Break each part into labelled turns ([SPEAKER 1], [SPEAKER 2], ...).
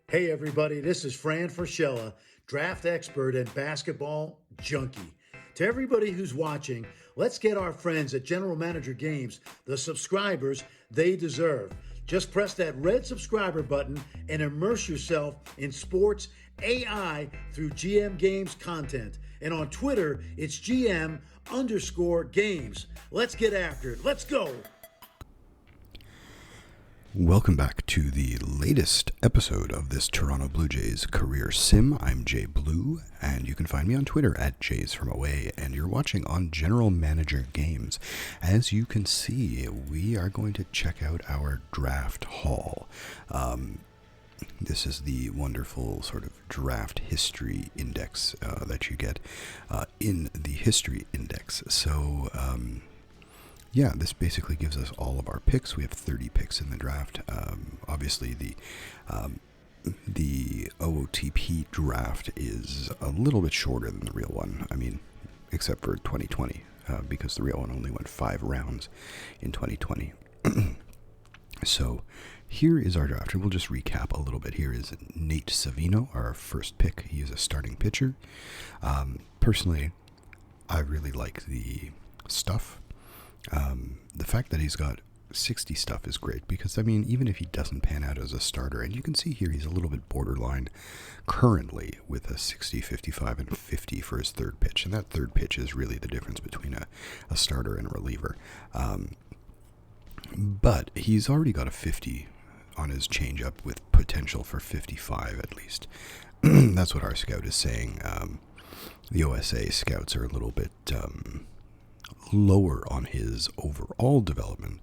[SPEAKER 1] Hey everybody, this is Fran Fraschella, draft expert and basketball junkie. To everybody who's watching, let's get our friends at General Manager Games the subscribers they deserve. Just press that red subscriber button and immerse yourself in sports AI through GM Games content. And on Twitter, it's GM_games. Let's get after it. Let's go.
[SPEAKER 2] Welcome back to the latest episode of this Toronto Blue Jays career sim. I'm JayBlue, and you can find me on Twitter at JaysFromAway, and you're watching on General Manager Games. As you can see, we are going to check out our draft haul. This is the wonderful sort of draft history index that you get in the history index. So, yeah, this basically gives us all of our picks. We have 30 picks in the draft. Obviously, the OOTP draft is a little bit shorter than the real one. I mean, except for 2020, because the real one only went 5 rounds in 2020. So here is our draft, and we'll just recap a little bit. Here is Nate Savino, our first pick. He is a starting pitcher. Personally, I really like the stuff. The fact that he's got 60 stuff is great because, I mean, even if he doesn't pan out as a starter, and you can see here he's a little bit borderline currently with a 60, 55, and 50 for his third pitch. And that third pitch is really the difference between a starter and a reliever. But he's already got a 50 on his changeup with potential for 55 at least. That's what our scout is saying. The OSA scouts are a little bit lower on his overall development,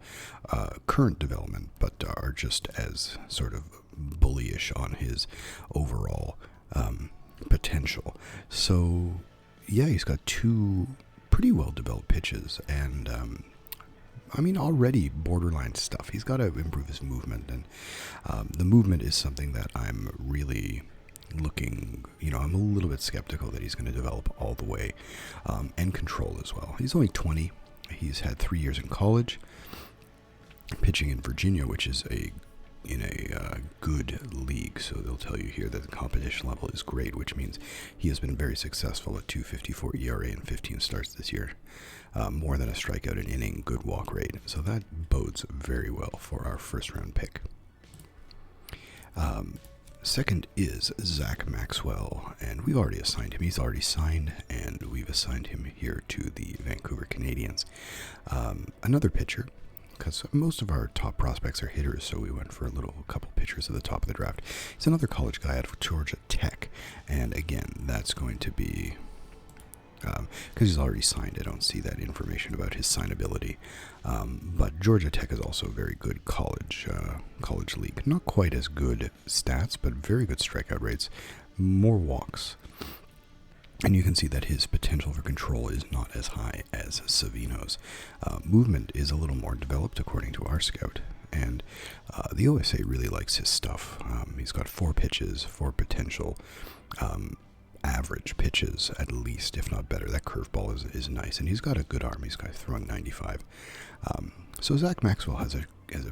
[SPEAKER 2] current development, but are just as sort of bullyish on his overall potential. So, yeah, he's got 2 pretty well-developed pitches, and I mean, already borderline stuff. He's got to improve his movement, and the movement is something that I'm really looking, I'm a little bit skeptical that he's going to develop all the way, and control as well. He's only 20. He's had 3 years in college, pitching in Virginia, which is in a good league. So they'll tell you here that the competition level is great, which means he has been very successful at 2.54 ERA and 15 starts this year. More than a strikeout an inning, good walk rate. So that bodes very well for our first round pick. Second is Zach Maxwell, and we've already assigned him. He's already signed, and we've assigned him here to the Vancouver Canadiens. Another pitcher, because most of our top prospects are hitters, so we went for a couple pitchers at the top of the draft. He's another college guy out of Georgia Tech, and again, that's going to be because he's already signed. I don't see that information about his signability. But Georgia Tech is also a very good college league. Not quite as good stats, but very good strikeout rates, more walks. And you can see that his potential for control is not as high as Savino's. Movement is a little more developed, according to our scout. And the OSA really likes his stuff. He's got 4 pitches, 4 potential average pitches at least, if not better. That curveball is nice, and he's got a good arm. He's got throwing 95. So Zach Maxwell has a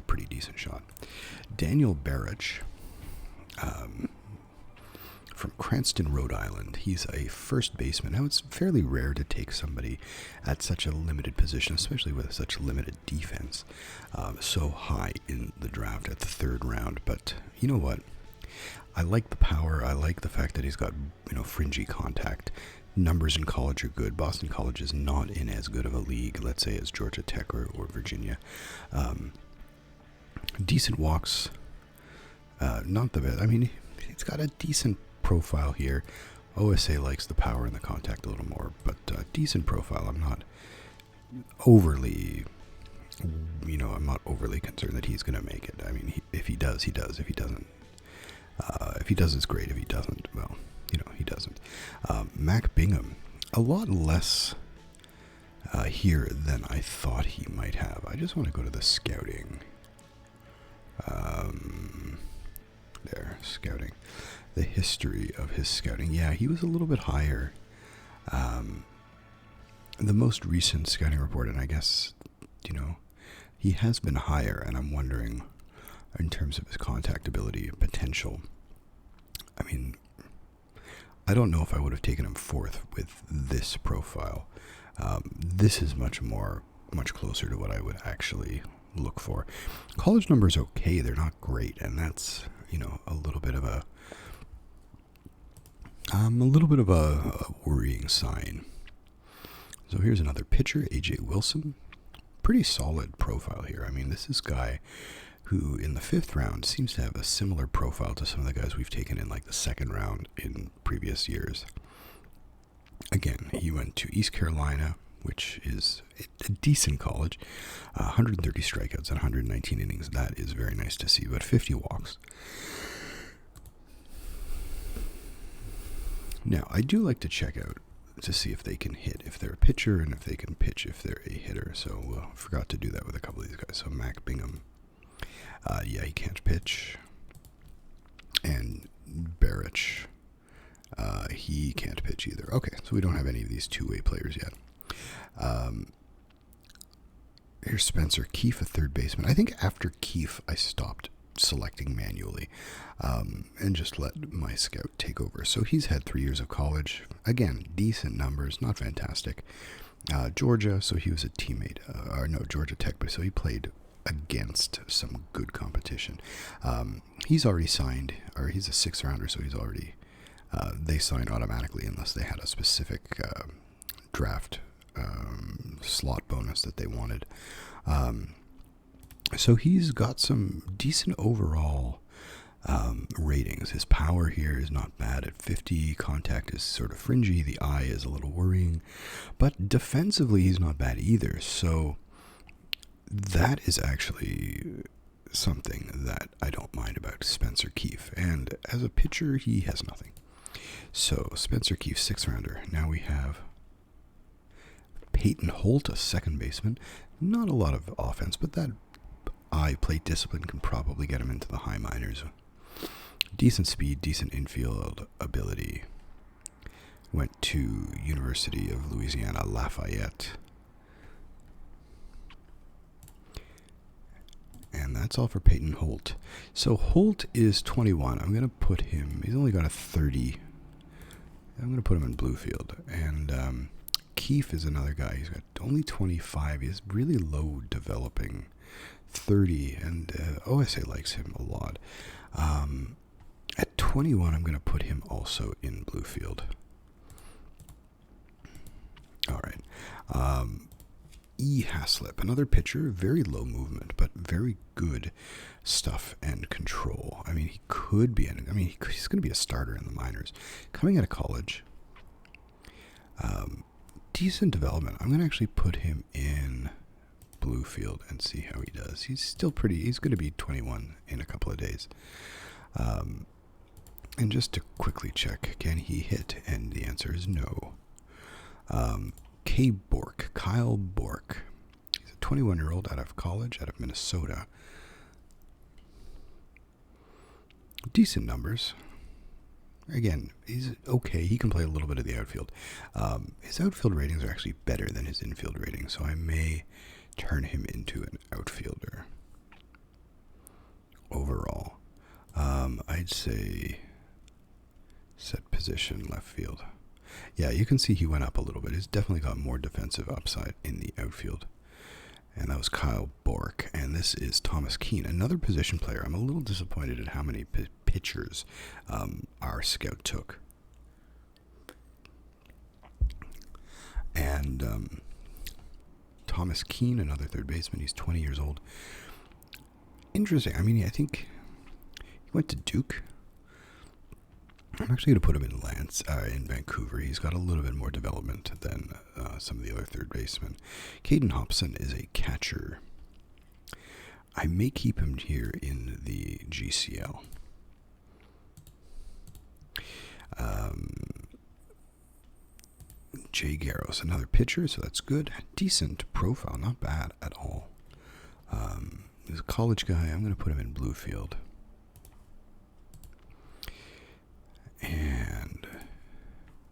[SPEAKER 2] pretty decent shot. Daniel Barrich, from Cranston, Rhode Island. He's a first baseman. Now, it's fairly rare to take somebody at such a limited position, especially with such limited defense, so high in the draft at the 3rd round. But you know what? I like the power. I like the fact that he's got, fringy contact. Numbers in college are good. Boston College is not in as good of a league, let's say, as Georgia Tech or Virginia. Decent walks. Not the best. I mean, he's got a decent profile here. OSA likes the power and the contact a little more, but decent profile. I'm not overly concerned that he's going to make it. I mean, if he does, he does. If he doesn't, it's great. If he doesn't, well, he doesn't. Mac Bingham, a lot less here than I thought he might have. I just want to go to the scouting. Scouting. The history of his scouting. Yeah, he was a little bit higher. The most recent scouting report, and I guess, he has been higher, and I'm wondering, in terms of his contact ability and potential, I don't know if I would have taken him fourth with this profile. This is much closer to what I would actually look for. College numbers okay, they're not great, and that's, a little bit of a worrying sign. So here's another pitcher, A.J. Wilson. Pretty solid profile here. I mean, this is a guy who in the 5th round seems to have a similar profile to some of the guys we've taken in like the 2nd round in previous years. Again, he went to East Carolina, which is a decent college. 130 strikeouts and 119 innings. That is very nice to see, but 50 walks. Now, I do like to check out to see if they can hit, if they're a pitcher, and if they can pitch if they're a hitter. So I forgot to do that with a couple of these guys. So Mac Bingham, he can't pitch. And Barrich, he can't pitch either. Okay, so we don't have any of these two-way players yet. Here's Spencer Keefe, a third baseman. I think after Keefe, I stopped selecting manually and just let my scout take over. So he's had 3 years of college. Again, decent numbers, not fantastic. Georgia, so he was a teammate. Georgia Tech, but so he played against some good competition. He's already signed, or he's a 6th rounder, so he's already, they sign automatically unless they had a specific draft slot bonus that they wanted. So he's got some decent overall ratings. His power here is not bad at 50. Contact is sort of fringy. The eye is a little worrying. But defensively, he's not bad either. So that is actually something that I don't mind about Spencer Keefe. And as a pitcher, he has nothing. So Spencer Keefe, 6th rounder. Now we have Peyton Holt, a second baseman. Not a lot of offense, but that eye plate discipline can probably get him into the high minors. Decent speed, decent infield ability. Went to University of Louisiana Lafayette. And that's all for Peyton Holt. So Holt is 21. I'm going to put him, he's only got a 30. I'm going to put him in Bluefield. And Keefe is another guy. He's got only 25. He has really low developing 30. And OSA likes him a lot. At 21, I'm going to put him also in Bluefield. All right. E. Haslip, another pitcher, very low movement, but very good stuff and control. I mean, he's going to be a starter in the minors. Coming out of college, decent development. I'm going to actually put him in Bluefield and see how he does. He's going to be 21 in a couple of days. And just to quickly check, can he hit? And the answer is no. Kyle Bork. He's a 21-year-old out of college, out of Minnesota. Decent numbers. Again, he's okay. He can play a little bit of the outfield. His outfield ratings are actually better than his infield ratings, so I may turn him into an outfielder. Overall, I'd say set position left field. Yeah, you can see he went up a little bit. He's definitely got more defensive upside in the outfield. And that was Kyle Bork. And this is Thomas Keane, another position player. I'm a little disappointed at how many pitchers our scout took. And Thomas Keane, another third baseman. He's 20 years old. Interesting. I mean, I think he went to Duke. I'm actually going to put him in Vancouver. He's got a little bit more development than some of the other third basemen. Caden Hobson is a catcher. I may keep him here in the GCL. Jay Garros, another pitcher, so that's good. Decent profile, not bad at all. He's a college guy. I'm going to put him in Bluefield. And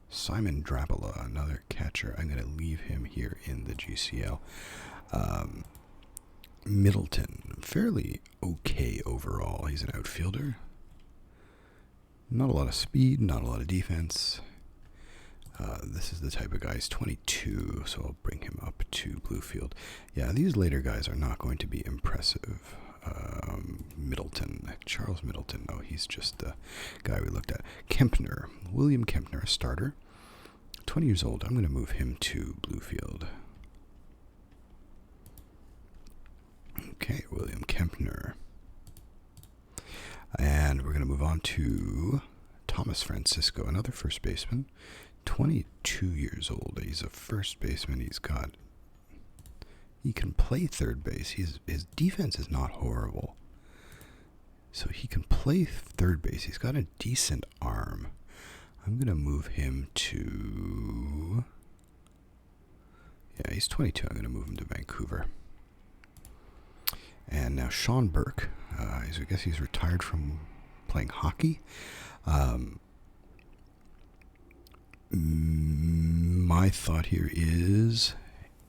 [SPEAKER 2] Simon Drabala, another catcher. I'm going to leave him here in the GCL. Middleton, fairly okay overall. He's an outfielder. Not a lot of speed, not a lot of defense. This is the type of guy. He's 22, so I'll bring him up to Bluefield. Yeah, these later guys are not going to be impressive. Middleton, Charles Middleton. No, he's just the guy we looked at. Kempner, William Kempner, a starter. 20 years old. I'm going to move him to Bluefield. Okay, William Kempner. And we're going to move on to Thomas Francisco, another first baseman. 22 years old. He's a first baseman. He can play third base. His defense is not horrible. So he can play third base. He's got a decent arm. I'm going to move him to... Yeah, he's 22. I'm going to move him to Vancouver. And now Sean Burke. I guess he's retired from playing hockey. My thought here is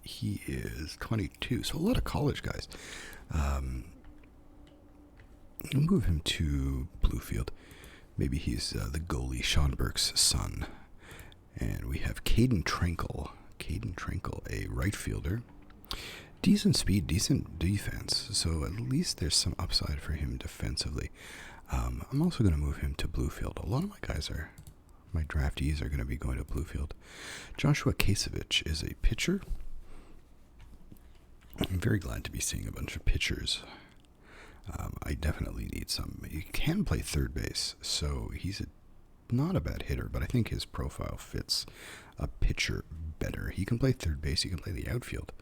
[SPEAKER 2] he is 22, so a lot of college guys. I'll move him to Bluefield. Maybe he's the goalie, Sean Burke's son. And we have Caden Trinkle. Caden Trinkle, a right fielder. Decent speed, decent defense, so at least there's some upside for him defensively. I'm also going to move him to Bluefield. A lot of my draftees are going to be going to Bluefield. Joshua Kasevich is a pitcher. I'm very glad to be seeing a bunch of pitchers. I definitely need some. He can play third base, so he's not a bad hitter, but I think his profile fits a pitcher better. He can play third base. He can play the outfield.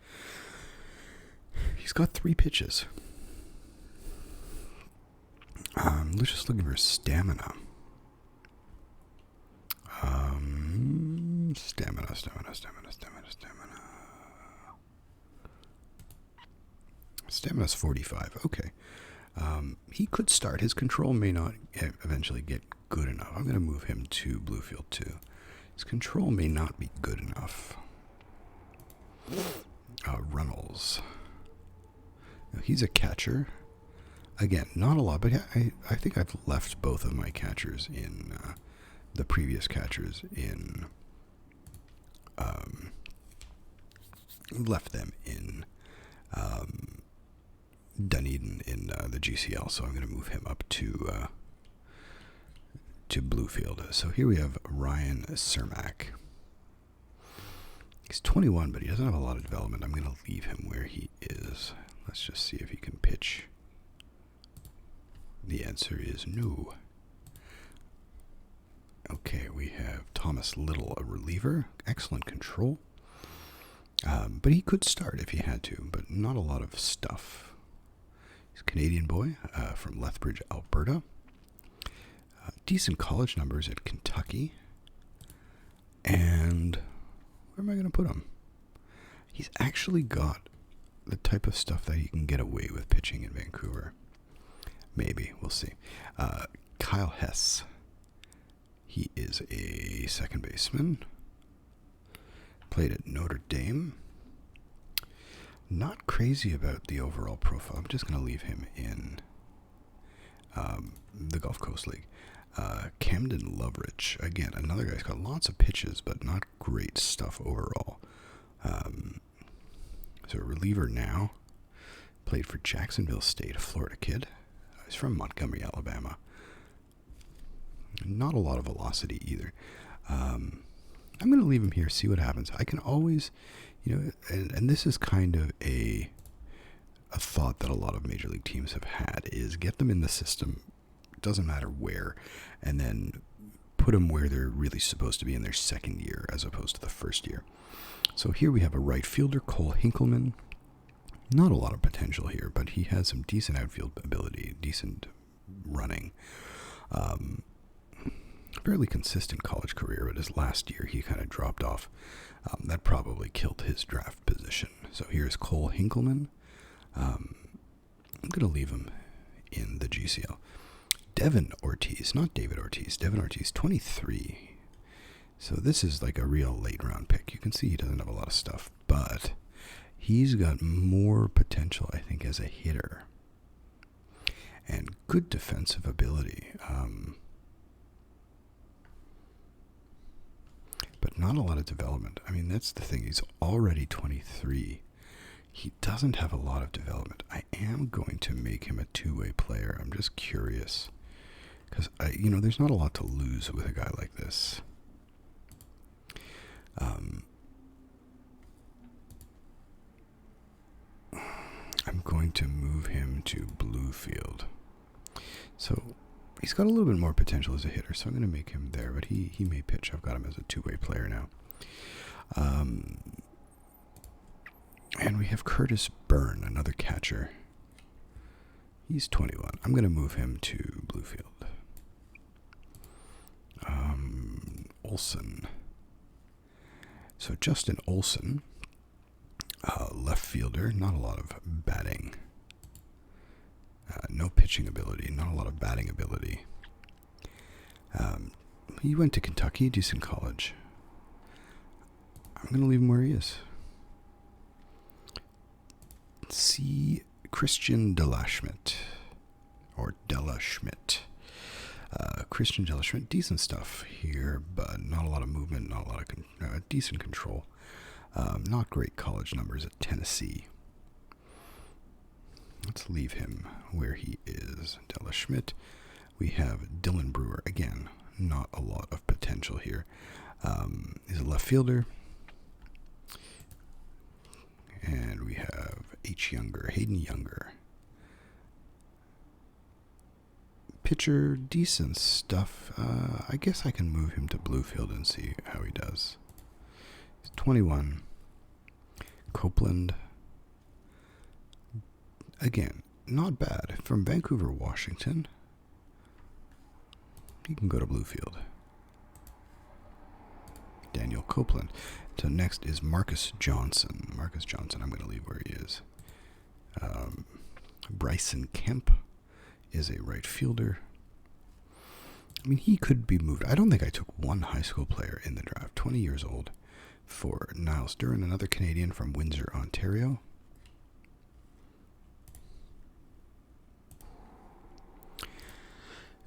[SPEAKER 2] He's got 3 pitches. Let's just looking for stamina. Stamina. Stamina's 45. Okay. He could start. His control may not eventually get good enough. I'm going to move him to Bluefield too. His control may not be good enough. Runnels. Now, he's a catcher. Again, not a lot, but I think I've left both of my catchers in the previous catchers in. Left them in Dunedin in the GCL, so I'm going to move him up to Bluefield. So here we have Ryan Cermak. He's 21, but he doesn't have a lot of development. I'm going to leave him where he is. Let's just see if he can pitch. The answer is no. Okay, we have Thomas Little, a reliever. Excellent control. But he could start if he had to, but not a lot of stuff. He's a Canadian boy from Lethbridge, Alberta. Decent college numbers at Kentucky. And where am I going to put him? He's actually got the type of stuff that he can get away with pitching in Vancouver. Maybe. We'll see. Kyle Hess. He is a second baseman. Played at Notre Dame. Not crazy about the overall profile. I'm just going to leave him in the Gulf Coast League. Camden Loveridge. Again, another guy's got lots of pitches, but not great stuff overall. So a reliever now. Played for Jacksonville State, a Florida kid. He's from Montgomery, Alabama. Not a lot of velocity either. I'm going to leave him here, see what happens. I can always, and this is kind of a thought that a lot of major league teams have had, is get them in the system, doesn't matter where, and then put them where they're really supposed to be in their second year as opposed to the first year. So here we have a right fielder, Cole Hinkleman. Not a lot of potential here, but he has some decent outfield ability, decent running. Fairly consistent college career, but his last year he kind of dropped off. That probably killed his draft position. So here's Cole Hinkleman. I'm going to leave him in the GCL. Devin Ortiz, not David Ortiz. Devin Ortiz, 23. So this is like a real late round pick. You can see he doesn't have a lot of stuff, but he's got more potential, I think, as a hitter. And good defensive ability. But not not a lot of development. I mean, that's the thing. He's already 23. He doesn't have a lot of development. I am going to make him a two-way player. I'm just curious. Because, there's not a lot to lose with a guy like this. I'm going to move him to Bluefield. So he's got a little bit more potential as a hitter, so I'm going to make him there. But he may pitch. I've got him as a two-way player now. And we have Curtis Byrne, another catcher. He's 21. I'm going to move him to Bluefield. Olson. So Justin Olson, left fielder, not a lot of batting. No pitching ability, not a lot of batting ability. He went to Kentucky, decent college. I'm going to leave him where he is. C. Christian Delaschmidt, or Delaschmidt. Christian Delaschmidt, decent stuff here, but not a lot of movement, not a lot of decent control. Not great college numbers at Tennessee. Let's leave him where he is. Delaschmidt. We have Dylan Brewer. Again, not a lot of potential here. He's a left fielder. And we have Hayden Younger. Pitcher, decent stuff. I guess I can move him to Bluefield and see how he does. He's 21. Copeland. Again, not bad. From Vancouver, Washington. He can go to Bluefield. Daniel Copeland. So next is Marcus Johnson. Marcus Johnson, I'm going to leave where he is. Bryson Kemp is a right fielder. I mean, he could be moved. I don't think I took one high school player in the draft. 20 years old for Niles Duran, another Canadian from Windsor, Ontario.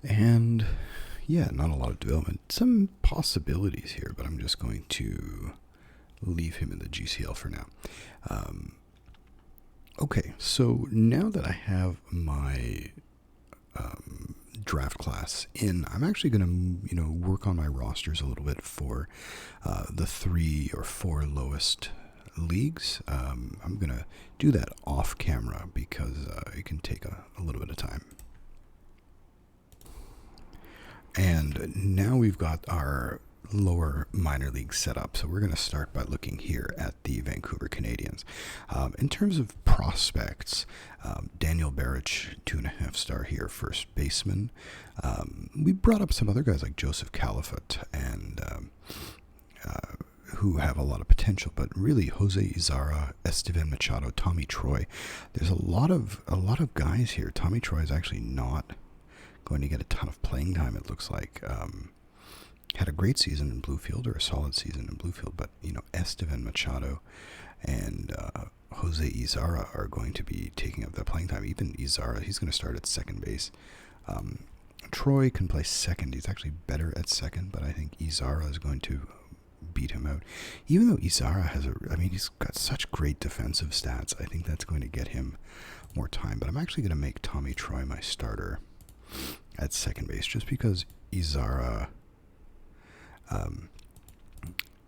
[SPEAKER 2] And yeah, not a lot of development. Some possibilities here, but I'm just going to leave him in the GCL for now. Okay, so now that I have my draft class in, I'm actually going to, work on my rosters a little bit for the 3 or 4 lowest leagues. I'm going to do that off camera because it can take a little bit of time. And now we've got our lower minor league setup. So we're going to start by looking here at the Vancouver Canadiens. In terms of prospects, Daniel Barrich, 2.5 star here, first baseman. We brought up some other guys like Joseph Califat and who have a lot of potential, but really Jose Izarra, Estevan Machado, Tommy Troy. There's a lot of guys here. Tommy Troy is actually not going to get a ton of playing time, it looks like. Had a great season in Bluefield, or a solid season in Bluefield, but, Estevan Machado and Jose Izarra are going to be taking up the playing time. Even Izarra, he's going to start at second base. Troy can play second. He's actually better at second, but I think Izarra is going to beat him out. Even though Izarra he's got such great defensive stats, I think that's going to get him more time. But I'm actually going to make Tommy Troy my starter at second base, just because Izarra,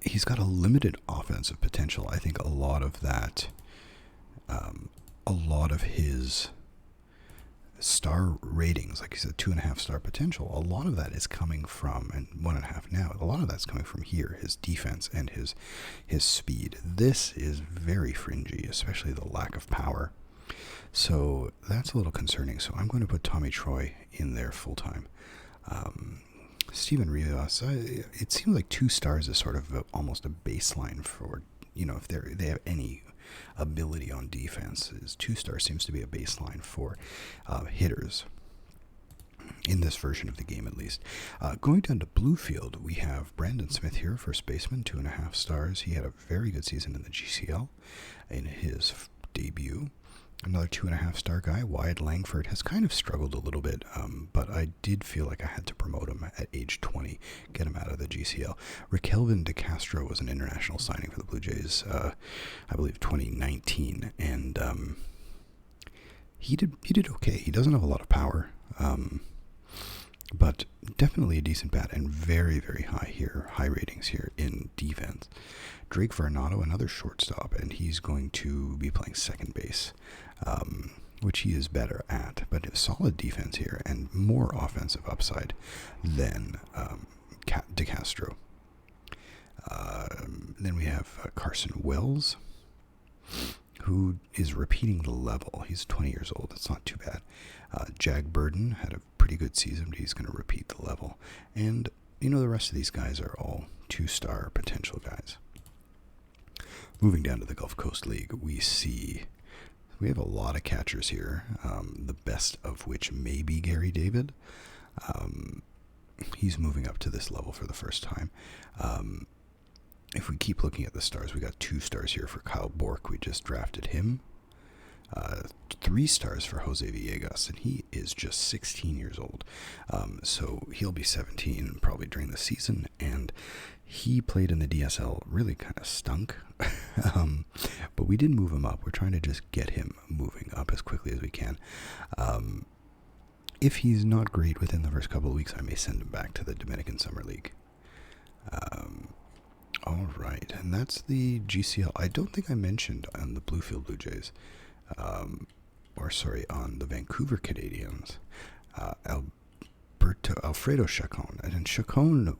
[SPEAKER 2] he's got a limited offensive potential. I think a lot of his star ratings, like he said, 2.5 star potential, a lot of that is coming from, and 1.5 now, a lot of that's coming from here, his defense and his speed. This is very fringy, especially the lack of power. So that's a little concerning. So I'm going to put Tommy Troy in there full time. Steven Rivas, it seems like 2 stars is sort of almost a baseline for, if they have any ability on defense. 2 stars seems to be a baseline for hitters in this version of the game, at least. Going down to Bluefield, we have Brandon Smith here, first baseman, 2.5 stars. He had a very good season in the GCL in his debut. Another 2.5 star guy, Wyatt Langford, has kind of struggled a little bit, but I did feel like I had to promote him at age 20, get him out of the GCL. Raquelvin De Castro was an international signing for the Blue Jays, I believe 2019, and he did okay. He doesn't have a lot of power, but definitely a decent bat and very, very high ratings here in defense. Drake Varnado, another shortstop, and he's going to be playing second base, which he is better at, but a solid defense here and more offensive upside than De Castro. Then we have Carson Wells, who is repeating the level. He's 20 years old. It's not too bad. Jag Burden had a pretty good season, but he's going to repeat the level. And, the rest of these guys are all 2-star potential guys. Moving down to the Gulf Coast League, we have a lot of catchers here, the best of which may be Gary David. He's moving up to this level for the first time. If we keep looking at the stars, we got 2 stars here for Kyle Bork. We just drafted him. 3 stars for Jose Villegas, and he is just 16 years old. So he'll be 17 probably during the season, and he played in the DSL, really kind of stunk. But we did move him up. We're trying to just get him moving up as quickly as we can. If he's not great within the first couple of weeks, I may send him back to the Dominican Summer League. All right, and that's the GCL. I don't think I mentioned on the Bluefield Blue Jays, on the Vancouver Canadiens, Alfredo Chacon. And Chacon,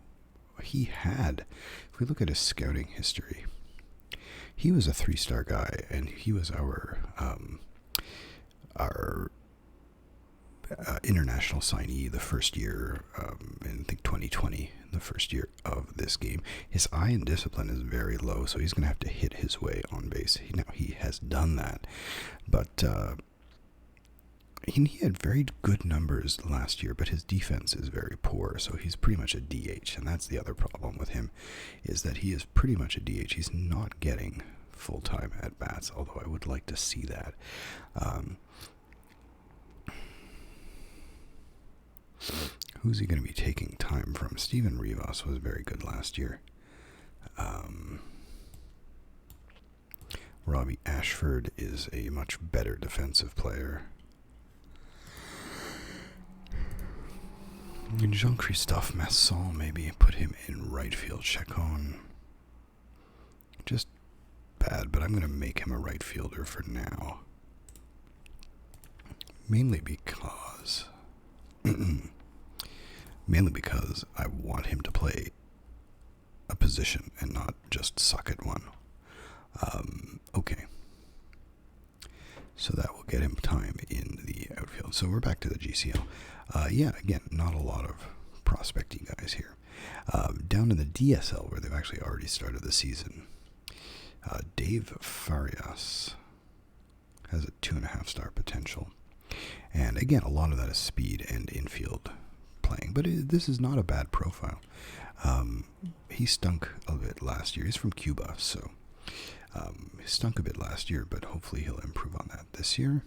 [SPEAKER 2] if we look at his scouting history, he was a 3-star guy, and he was our international signee the first year, in I think 2020, the first year of this game. His eye and discipline is very low, so he's going to have to hit his way on base. He has done that, but he had very good numbers last year, but his defense is very poor, so he's pretty much a DH, and that's the other problem with him, is that he is pretty much a DH. He's not getting full-time at-bats, although I would like to see that. Who's he going to be taking time from? Steven Rivas was very good last year. Robbie Ashford is a much better defensive player. And Jean-Christophe Masson, maybe put him in right field. Chacon, just bad, but I'm going to make him a right fielder for now. Mainly because I want him to play a position and not just suck at one. Okay. So that will get him time in the outfield. So we're back to the GCL. Again, not a lot of prospecting guys here. Down in the DSL, where they've actually already started the season, Dave Farias has a 2.5-star potential. And again, a lot of that is speed and infield playing. But this is not a bad profile. He stunk a bit last year. He's from Cuba, so he stunk a bit last year, but hopefully he'll improve on that this year.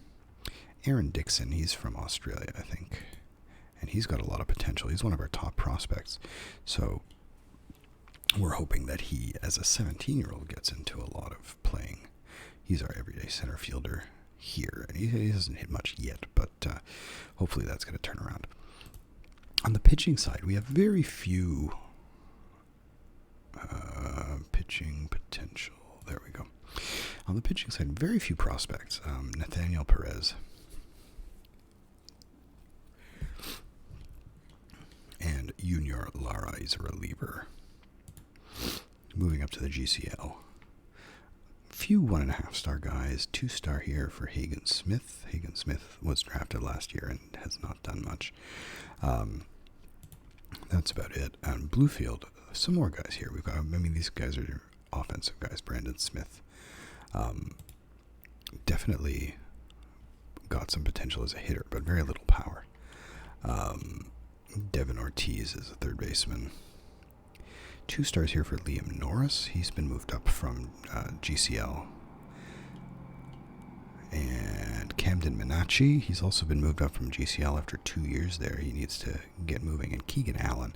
[SPEAKER 2] Aaron Dixon, he's from Australia, I think. And he's got a lot of potential. He's one of our top prospects. So we're hoping that he, as a 17-year-old, gets into a lot of playing. He's our everyday center fielder here. And he hasn't hit much yet, but hopefully that's going to turn around. On the pitching side, we have very few pitching potential. There we go. On the pitching side, very few prospects. Nathaniel Perez. And Junior Lara is a reliever. Moving up to the GCL. Few 1.5-star guys. 2-star here for Hagen Smith. Hagen Smith was drafted last year and has not done much. That's about it. On Bluefield, some more guys here. These guys are offensive guys. Brandon Smith. Definitely got some potential as a hitter, but very little power. Devin Ortiz is a third baseman. 2 stars here for Liam Norris. He's been moved up from GCL. And Camden Minacci, he's also been moved up from GCL after 2 years there. He needs to get moving. And Keegan Allen,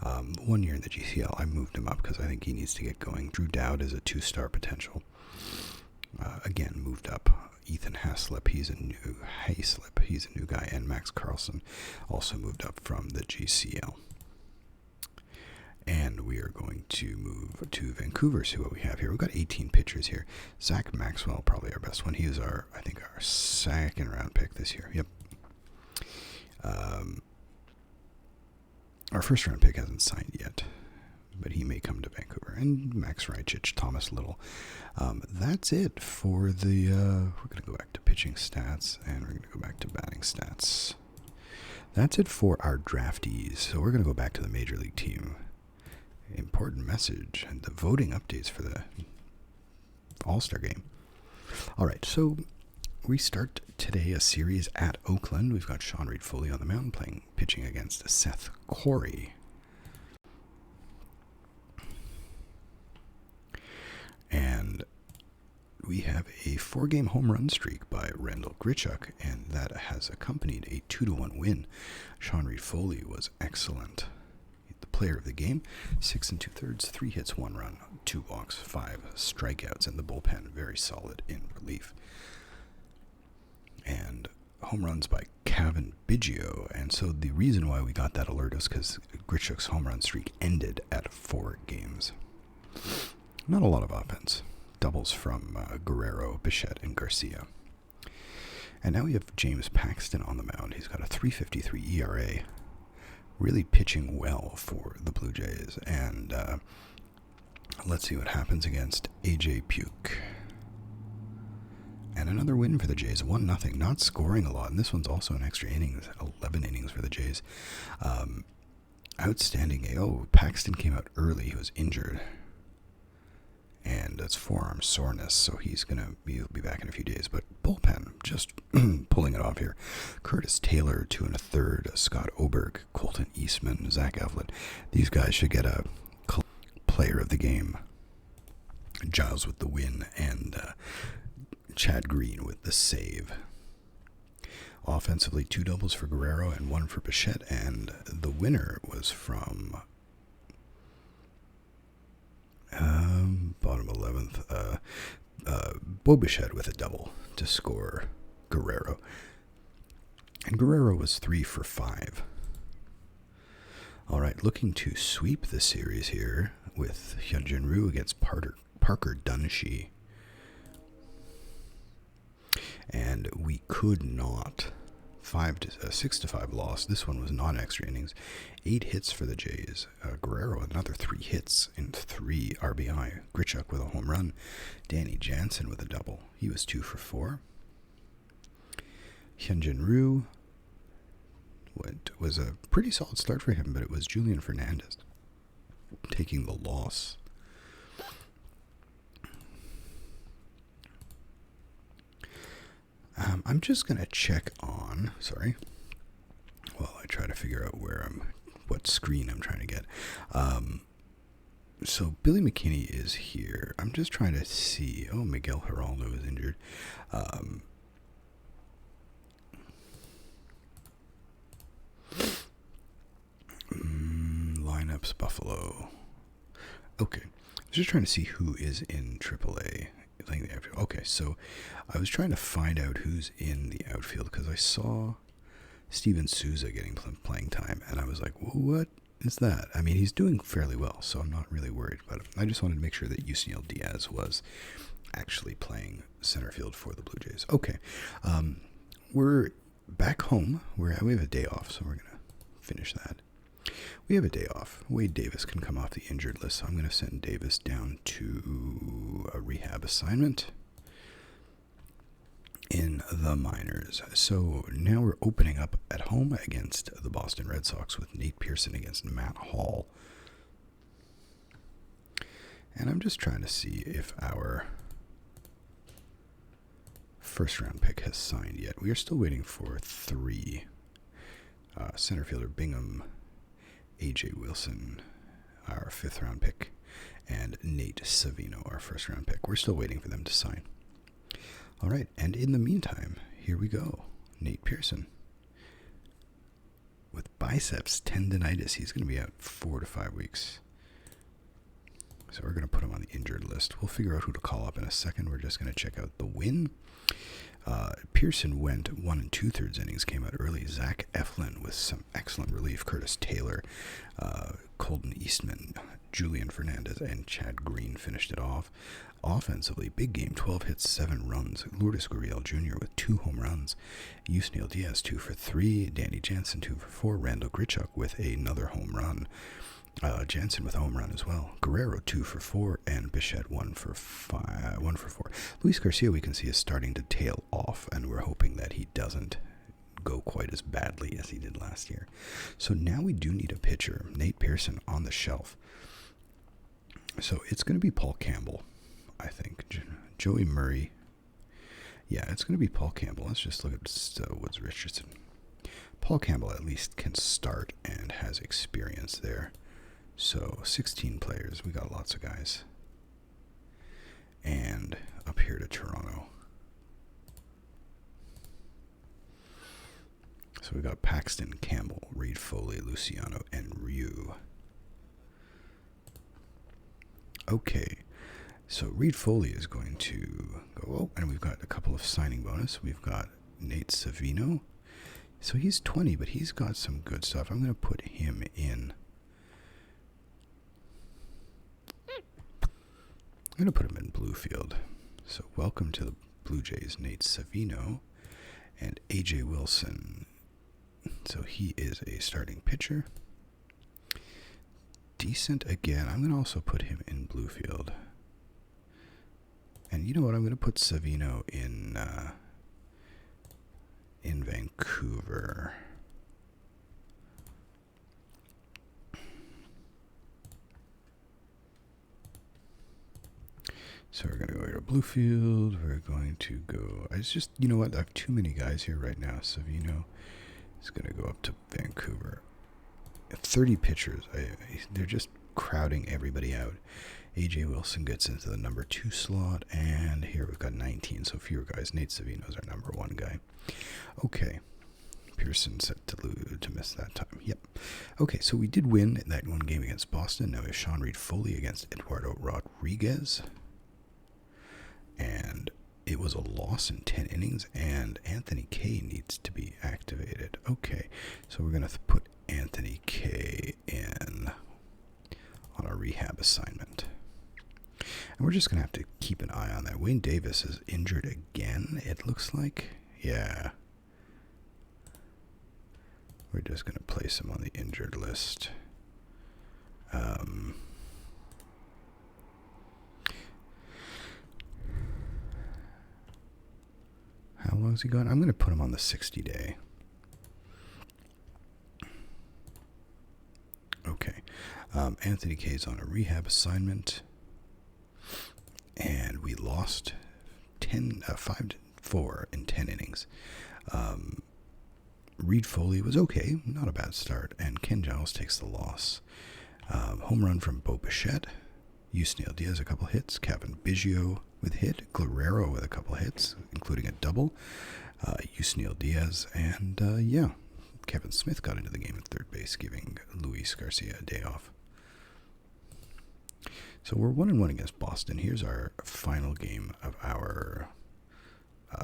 [SPEAKER 2] 1 year in the GCL, I moved him up because I think he needs to get going. Drew Dowd is a 2-star potential. Again, moved up. Ethan Haslip, he's a new guy. And Max Carlson also moved up from the GCL. And we are going to move to Vancouver, see what we have here. We've got 18 pitchers here. Zach Maxwell, probably our best one. He is our second round pick this year. Yep. Our first round pick hasn't signed yet, but he may come to Vancouver. And Max Reichich, Thomas Little. That's it for the, we're going to go back to pitching stats, and we're going to go back to batting stats. That's it for our draftees. So we're going to go back to the Major League team. Important message and the voting updates for the All-Star game. All right, so we start today a series at Oakland. We've got Sean Reid-Foley on the mound pitching against Seth Corey. And we have a 4-game home run streak by Randall Grichuk, and that has accompanied a 2-1 win. Sean Reid-Foley was excellent. Player of the game, 6 2/3, 3 hits, 1 run, 2 walks, 5 strikeouts, and the bullpen very solid in relief. And home runs by Cavan Biggio, and so the reason why we got that alert is because Grichuk's home run streak ended at 4 games. Not a lot of offense. Doubles from Guerrero, Bichette, and Garcia. And now we have James Paxton on the mound. He's got a 3.53 ERA. Really pitching well for the Blue Jays. And let's see what happens against AJ Puke. And another win for the Jays, 1-0, not scoring a lot. And this one's also an extra innings, 11 innings for the Jays. Outstanding. Paxton came out early. He was injured. And it's forearm soreness, so he's going to be back in a few days. But bullpen, just pulling it off here. Curtis Taylor, 2 1/3. Scott Oberg, Colton Eastman, Zach Eflin. These guys should get a player of the game. Giles with the win, and Chad Green with the save. Offensively, 2 doubles for Guerrero and 1 for Bichette, and the winner was from bottom 11th, Bo Bichette with a double to score Guerrero. And Guerrero was 3 for 5. All right, looking to sweep the series here with Hyunjin Ryu against Parker Dunshee. And we could not. 6-5 loss. This one was non-extra innings. 8 hits for the Jays. Guerrero, another 3 hits and 3 RBI. Grichuk with a home run. Danny Jansen with a double. He was 2 for 4. Hyunjin Ryu, what was a pretty solid start for him, but it was Julian Fernandez taking the loss. I'm just going to check on, while I try to figure out what screen I'm trying to get. So Billy McKinney is here. I'm just trying to see. Miguel Geraldo is injured. Lineups, Buffalo. Okay. I was just trying to see who is in AAA. Okay, so I was trying to find out who's in the outfield because I saw Steven Souza getting playing time, and I was like, what is that? I mean, he's doing fairly well, so I'm not really worried, but I just wanted to make sure that Yusniel Diaz was actually playing center field for the Blue Jays. Okay, we're back home. We have a day off, so we're going to finish that. We have a day off. Wade Davis can come off the injured list, so I'm going to send Davis down to a rehab assignment in the minors. So now we're opening up at home against the Boston Red Sox with Nate Pearson against Matt Hall. And I'm just trying to see if our first round pick has signed yet. We are still waiting for 3. Center fielder Bingham, AJ Wilson, our 5th round pick, and Nate Savino, our 1st round pick. We're still waiting for them to sign. All right, and in the meantime, here we go. Nate Pearson. With biceps tendonitis, he's going to be out 4 to 5 weeks. So we're going to put him on the injured list. We'll figure out who to call up in a second. We're just going to check out the win. Pearson went 1 2/3 innings, came out early. Zach Eflin with some excellent relief. Curtis Taylor, Colton Eastman, Julian Fernandez, and Chad Green finished it off. Offensively, big game, 12 hits, 7 runs. Lourdes Gurriel Jr. with 2 home runs. Yusniel Diaz, 2 for 3. Danny Jansen, 2 for 4. Randall Grichuk with another home run. Jansen with a home run as well. Guerrero 2 for 4, and Bichette 1 for 4. Luis Garcia, we can see, is starting to tail off, and we're hoping that he doesn't go quite as badly as he did last year. So now we do need a pitcher. Nate Pearson on the shelf. So it's going to be Paul Campbell, I think. Joey Murray. Yeah, it's going to be Paul Campbell. Let's just look at Woods Richardson. Paul Campbell at least can start and has experience there. So 16 players. We got lots of guys. And up here to Toronto. So we got Paxton, Campbell, Reed Foley, Luciano, and Ryu. Okay. So Reed Foley is going to go. Oh, and we've got a couple of signing bonus. We've got Nate Savino. So he's 20, but he's got some good stuff. I'm going to put him in. I'm going to put him in Bluefield. So welcome to the Blue Jays, Nate Savino and AJ Wilson. So he is a starting pitcher. Decent again. I'm going to also put him in Bluefield. And you know what? I'm going to put Savino in Vancouver. So we're going to go here to Bluefield. We're going to go... It's just, you know what? I have too many guys here right now. Savino is going to go up to Vancouver. 30 pitchers. They're just crowding everybody out. AJ Wilson gets into the number 2 slot. And here we've got 19, so fewer guys. Nate Savino is our number 1 guy. Okay. Pearson set to miss that time. Yep. Okay, so we did win that one game against Boston. Now we have Sean Reed Foley against Eduardo Rodriguez. And it was a loss in 10 innings, and Anthony Kay needs to be activated. Okay, so we're going to put Anthony Kay in on a rehab assignment. And we're just going to have to keep an eye on that. Wayne Davis is injured again, it looks like. Yeah. We're just going to place him on the injured list. How long is he gone? I'm going to put him on the 60-day. Okay. Anthony Kay's on a rehab assignment. And we lost 5-4 in 10 innings. Reed Foley was okay. Not a bad start. And Ken Giles takes the loss. Home run from Bo Bichette. Yusniel Diaz, a couple hits. Kevin Biggio with hit. Guerrero with a couple hits, including a double. Yusniel Diaz. And, Kevin Smith got into the game at third base, giving Luis Garcia a day off. So we're 1-1 against Boston. Here's our final game of our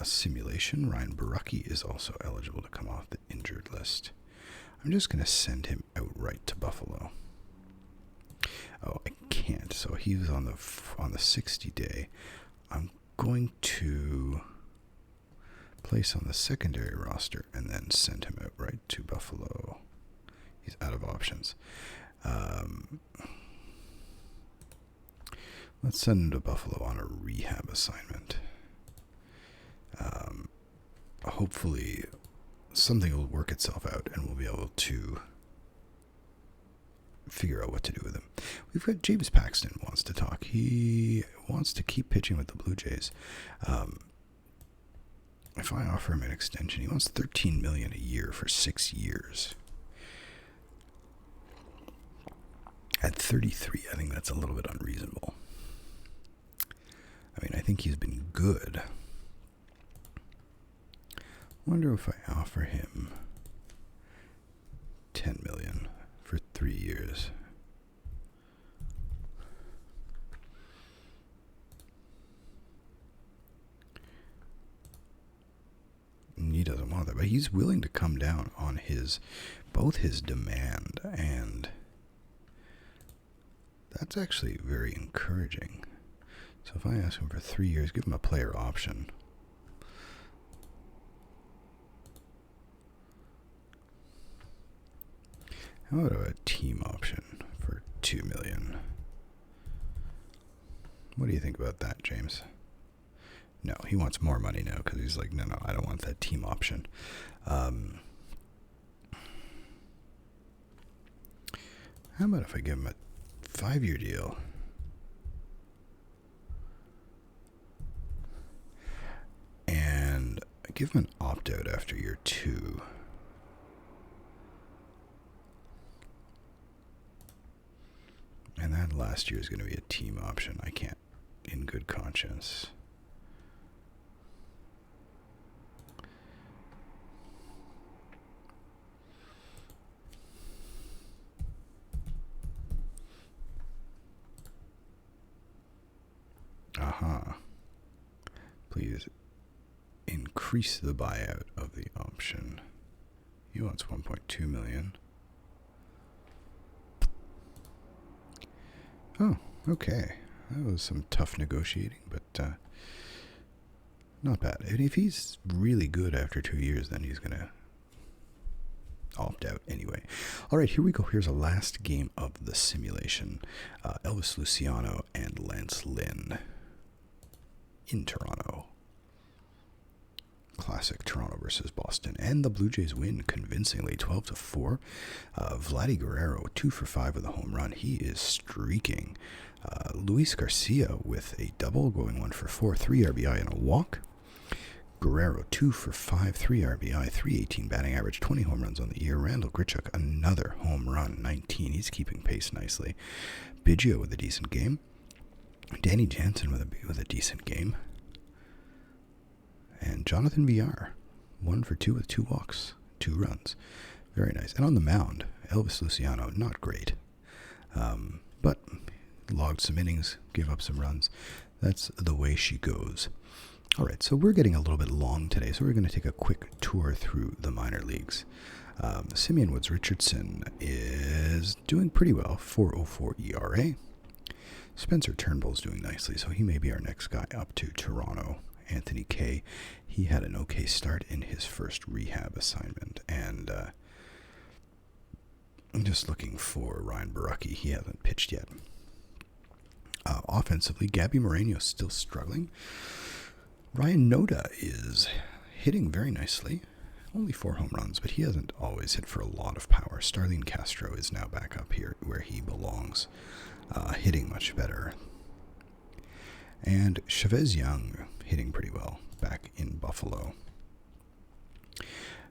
[SPEAKER 2] simulation. Ryan Borucki is also eligible to come off the injured list. I'm just going to send him outright to Buffalo. Oh, I can't. So he was on the 60-day. I'm going to place on the secondary roster and then send him outright to Buffalo. He's out of options. Let's send him to Buffalo on a rehab assignment. Hopefully something will work itself out and we'll be able to figure out what to do with him. We've got James Paxton wants to talk. He wants to keep pitching with the Blue Jays. If I offer him an extension, he wants $13 million a year for 6 years. At 33, I think that's a little bit unreasonable. I mean, I think he's been good. Wonder if I offer him $10 million for 3 years. He doesn't want that, but he's willing to come down on both his demand, and that's actually very encouraging. So if I ask him for 3 years, give him a player option. How about a team option for $2 million? What do you think about that, James? No, he wants more money now because he's like, no, I don't want that team option. How about if I give him a 5-year deal? And I give him an opt-out after year 2. And that last year is going to be a team option. I can't, in good conscience. Please increase the buyout of the option. He wants $1.2 million. Oh, okay. That was some tough negotiating, but not bad. And if he's really good after 2 years, then he's going to opt out anyway. All right, here we go. Here's a last game of the simulation. Elvis Luciano and Lance Lynn in Toronto. Classic Toronto versus Boston. And the Blue Jays win convincingly, 12-4. Vladdy Guerrero, 2 for 5 with a home run. He is streaking. Luis Garcia with a double, going 1 for 4, 3 RBI and a walk. Guerrero, 2 for 5, 3 RBI, 318 batting average, 20 home runs on the year. Randall Grichuk, another home run, 19. He's keeping pace nicely. Biggio with a decent game. Danny Jansen with a decent game. And Jonathan Villar, 1 for 2 with 2 walks, 2 runs. Very nice. And on the mound, Elvis Luciano, not great. But logged some innings, gave up some runs. That's the way she goes. All right, so we're getting a little bit long today, so we're going to take a quick tour through the minor leagues. Simeon Woods Richardson is doing pretty well, 4.04 ERA. Spencer Turnbull's doing nicely, so he may be our next guy up to Toronto. Anthony Kay, he had an okay start in his first rehab assignment, and I'm just looking for Ryan Borucki. He hasn't pitched yet. Offensively, Gabby Moreno's still struggling. Ryan Noda is hitting very nicely. Only 4 home runs, but he hasn't always hit for a lot of power. Starlene Castro is now back up here where he belongs, hitting much better. And Chavez Young hitting pretty well back in Buffalo.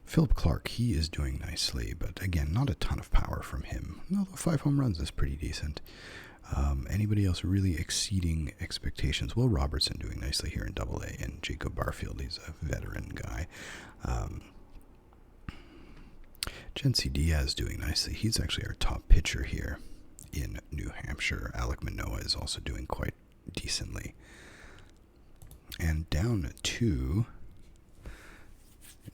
[SPEAKER 2] Philip Clark, he is doing nicely, but again, not a ton of power from him. Although 5 home runs is pretty decent. Anybody else really exceeding expectations? Will Robertson doing nicely here in Double-A, and Jacob Barfield, he's a veteran guy. Jency Diaz doing nicely. He's actually our top pitcher here in New Hampshire. Alec Manoah is also doing quite decently. And down to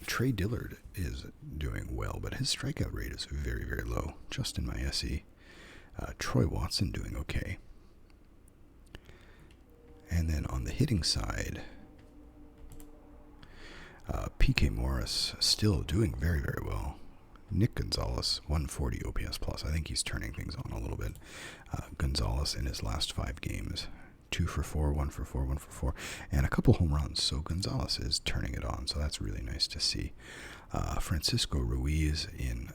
[SPEAKER 2] Trey Dillard is doing well, but his strikeout rate is very, very low. Justin Maese. Troy Watson doing okay. And then on the hitting side, PK Morris still doing very, very well. Nick Gonzalez, 140 OPS plus. I think he's turning things on a little bit. Gonzalez in his last 5 games, 2 for 4, 1 for 4, 1 for 4, and a couple home runs. So Gonzalez is turning it on. So that's really nice to see. Francisco Ruiz in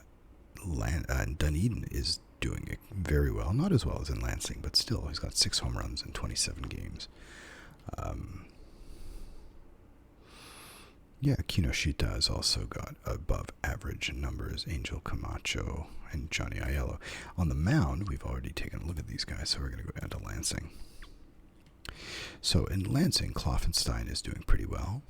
[SPEAKER 2] Dunedin is doing it very well. Not as well as in Lansing, but still, he's got 6 home runs in 27 games. Kinoshita has also got above average numbers. Angel Camacho and Johnny Aiello. On the mound, we've already taken a look at these guys, so we're going to go down to Lansing. So in Lansing, Kloffenstein is doing pretty well.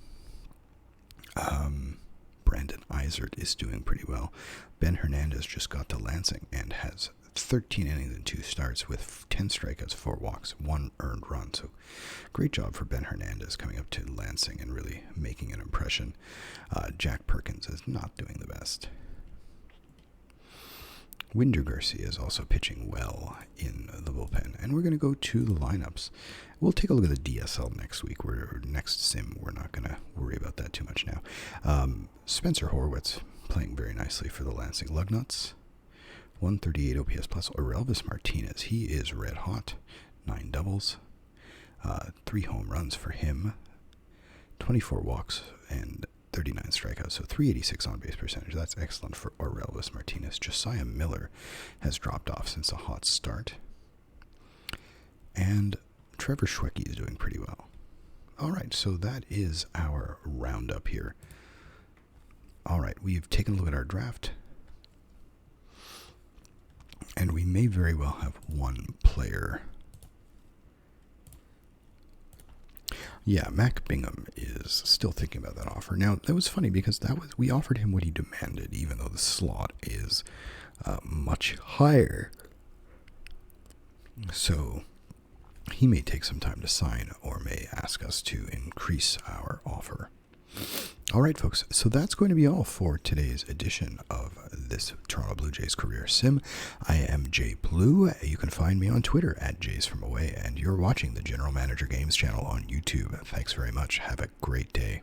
[SPEAKER 2] Brandon Eisert is doing pretty well. Ben Hernandez just got to Lansing and has 13 innings and 2 starts with 10 strikeouts, 4 walks, 1 earned run. So great job for Ben Hernandez coming up to Lansing and really making an impression. Jack Perkins is not doing the best. Winder Garcia is also pitching well in the bullpen. And we're going to go to the lineups. We'll take a look at the DSL next week. Next sim, we're not going to worry about that too much now. Spencer Horowitz playing very nicely for the Lansing Lugnuts. 138 OPS plus. Orelvis Martinez, he is red hot. 9 doubles. 3 home runs for him. 24 walks and 39 strikeouts, so 386 on-base percentage. That's excellent for Orelvis Martinez. Josiah Miller has dropped off since a hot start. And Trevor Schwecke is doing pretty well. All right, so that is our roundup here. All right, we've taken a look at our draft. And we may very well have one player. Yeah, Mac Bingham is still thinking about that offer. Now, that was funny because we offered him what he demanded, even though the slot is much higher. So he may take some time to sign or may ask us to increase our offer. All right, folks, so that's going to be all for today's edition of this Toronto Blue Jays career sim. I am JayBlue. You can find me on Twitter at JaysFromAway, and you're watching the General Manager Games channel on YouTube. Thanks very much. Have a great day.